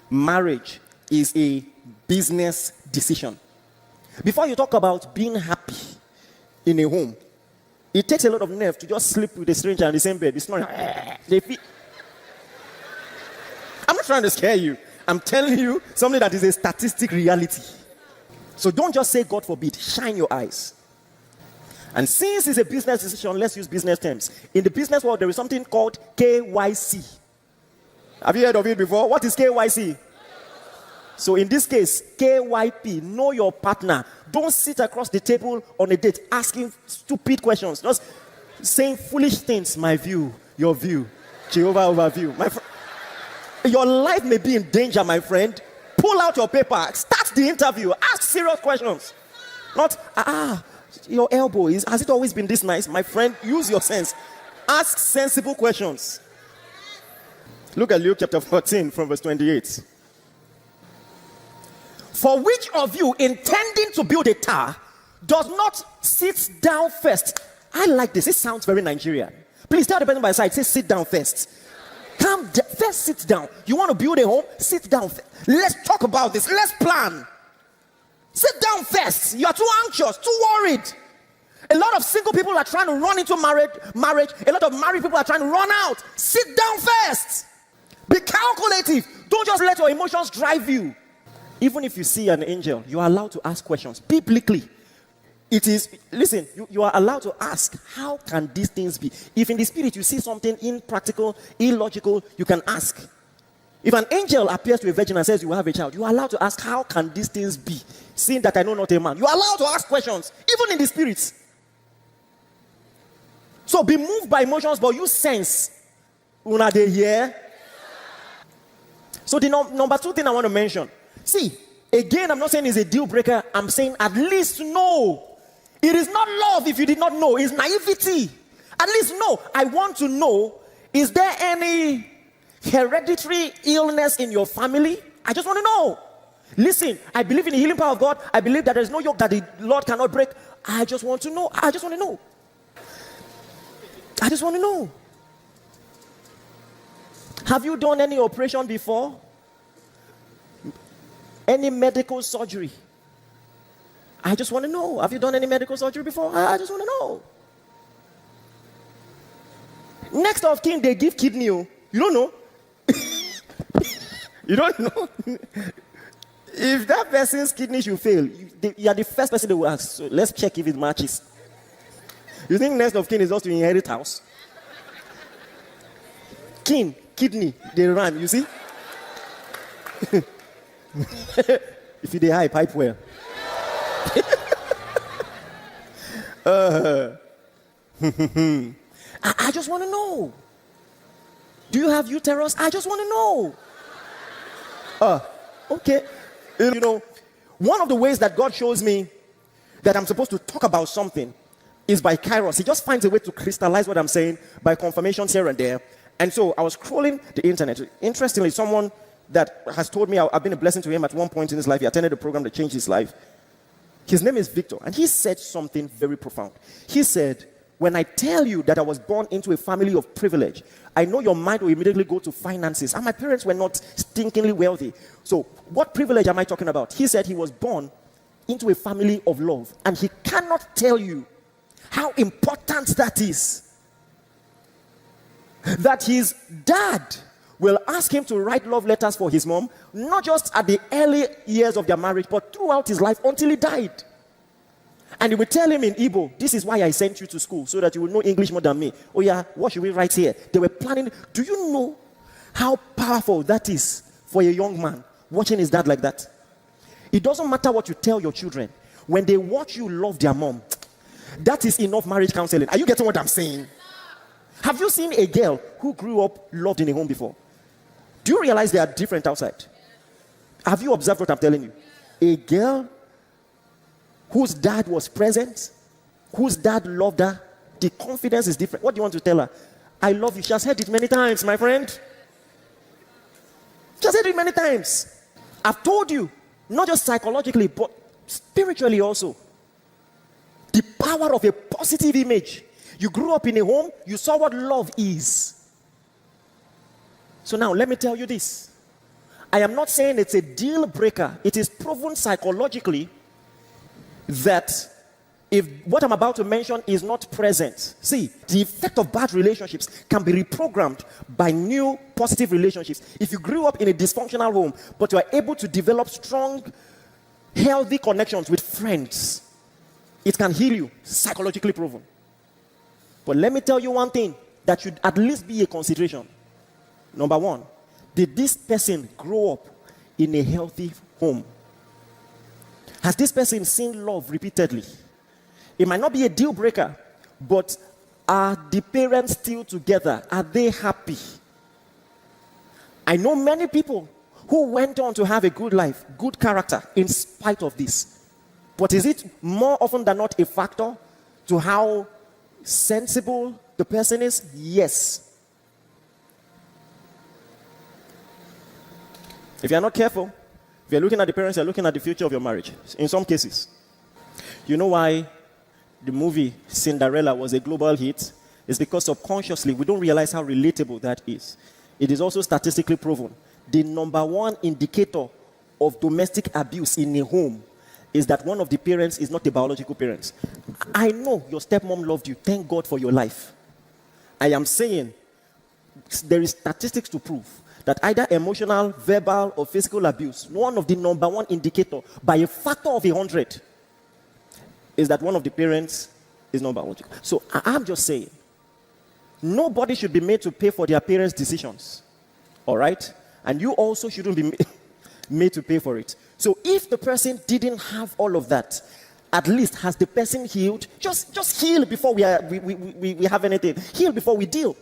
Marriage is a business decision. Before you talk about being happy in a home, it takes a lot of nerve to just sleep with a stranger in the same bed. It's not. I'm not trying to scare you. I'm telling you something that is a statistic reality. So don't just say God forbid. Shine your eyes. And since it's a business decision, let's use business terms. In the business world, there is something called KYC. Have you heard of it before? What is KYC? So in this case, KYP, know your partner. Don't sit across the table on a date asking stupid questions. Just saying foolish things. My view, your view, Jehovah overview. Your life may be in danger, my friend. Pull out your paper. Start the interview. Ask serious questions. Not, your elbow, has it always been this nice? My friend, use your sense. Ask sensible questions. Look at Luke chapter 14 from verse 28. For which of you intending to build a tower does not sit down first? I like this. It sounds very Nigerian. Please tell the person by the side, say sit down first. First sit down. You want to build a home? Sit down. Let's talk about this. Let's plan. Sit down first. You are too anxious, too worried. A lot of single people are trying to run into marriage. A lot of married people are trying to run out. Sit down first. Be calculative. Don't just let your emotions drive you. Even if you see an angel, you are allowed to ask questions. Biblically, you are allowed to ask, how can these things be? If in the spirit you see something impractical, illogical, you can ask. If an angel appears to a virgin and says you will have a child, you are allowed to ask, how can these things be? Seeing that I know not a man. You are allowed to ask questions, even in the spirit. So be moved by emotions, but use sense. Una de here. So the number 2 thing I want to mention. See, again, I'm not saying it's a deal breaker. I'm saying at least know. It is not love if you did not know. It's naivety. At least know. I want to know, is there any hereditary illness in your family? I just want to know. Listen, I believe in the healing power of God. I believe that there's no yoke that the Lord cannot break. I just want to know. I just want to know. I just want to know. Have you done any operation before? Any medical surgery? I just want to know. Have you done any medical surgery before? I just want to know. Next of kin, they give kidney. You don't know. You don't know. If that person's kidney should fail, you are the first person they will ask. So let's check if it matches. You think next of kin is just to inherit house? Kidney, they run, you see? If you dey high, pipe well. I just want to know. Do you have uterus? I just want to know. Okay. You know, one of the ways that God shows me that I'm supposed to talk about something is by kairos. He just finds a way to crystallize what I'm saying by confirmations here and there. And so I was scrolling the internet. Interestingly, someone that has told me I've been a blessing to him at one point in his life. He attended a program that changed his life. His name is Victor, and he said something very profound. He said, when I tell you that I was born into a family of privilege, I know your mind will immediately go to finances. And my parents were not stinkingly wealthy. So what privilege am I talking about? He said he was born into a family of love. And he cannot tell you how important that is. That his dad will ask him to write love letters for his mom, not just at the early years of their marriage, but throughout his life until he died. And he will tell him in Igbo, this is why I sent you to school, so that you will know English more than me. Oh yeah, what should we write here? They were planning. Do you know how powerful that is for a young man watching his dad like that? It doesn't matter what you tell your children. When they watch you love their mom, that is enough marriage counseling. Are you getting what I'm saying? Have you seen a girl who grew up loved in a home before? Do you realize they are different outside? Have you observed what I'm telling you? A girl whose dad was present, whose dad loved her, the confidence is different. What do you want to tell her? I love you. She has heard it many times, my friend. She has heard it many times. I've told you, not just psychologically, but spiritually also. The power of a positive image. You grew up in a home, you saw what love is. So now, let me tell you this. I am not saying it's a deal breaker. It is proven psychologically that if what I'm about to mention is not present, see, the effect of bad relationships can be reprogrammed by new positive relationships. If you grew up in a dysfunctional home, but you are able to develop strong, healthy connections with friends, it can heal you, psychologically proven. But let me tell you one thing that should at least be a consideration. Number one, did this person grow up in a healthy home? Has this person seen love repeatedly? It might not be a deal breaker, but are the parents still together? Are they happy? I know many people who went on to have a good life, good character, in spite of this. But is it more often than not a factor to how sensible the person is? Yes. If you're not careful, if you're looking at the parents, you're looking at the future of your marriage. In some cases. You know why the movie Cinderella was a global hit? It's because subconsciously we don't realize how relatable that is. It is also statistically proven. The number one indicator of domestic abuse in a home is that one of the parents is not a biological parent. I know your stepmom loved you. Thank God for your life. I am saying there is statistics to prove that either emotional, verbal, or physical abuse, one of the number one indicator by a factor of 100 is that one of the parents is not biological. So I'm just saying, nobody should be made to pay for their parents' decisions. All right? And you also shouldn't be made to pay for it. So if the person didn't have all of that, at least has the person healed? Just heal before we have anything. Heal before we deal.